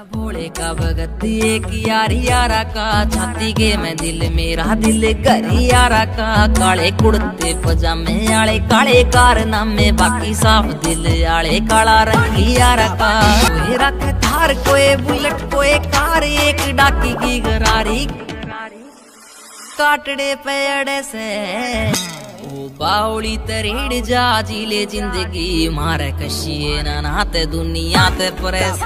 भोले का भगत एक यारी यारा का छाती के मैं दिल मेरा दिल करी यारा का काले कुर्ते पजामे आले काले कारनामे बाकी साफ दिल आले काला रंगी यारा का कोई रख थार कोई बुलेट कोई कार एक डाकी की गरारी काटड़े पेड़ से ओ बावली तरीड़ जा जी ले जिंदगी मारे कशिए ना नाते दुनिया ते परेश।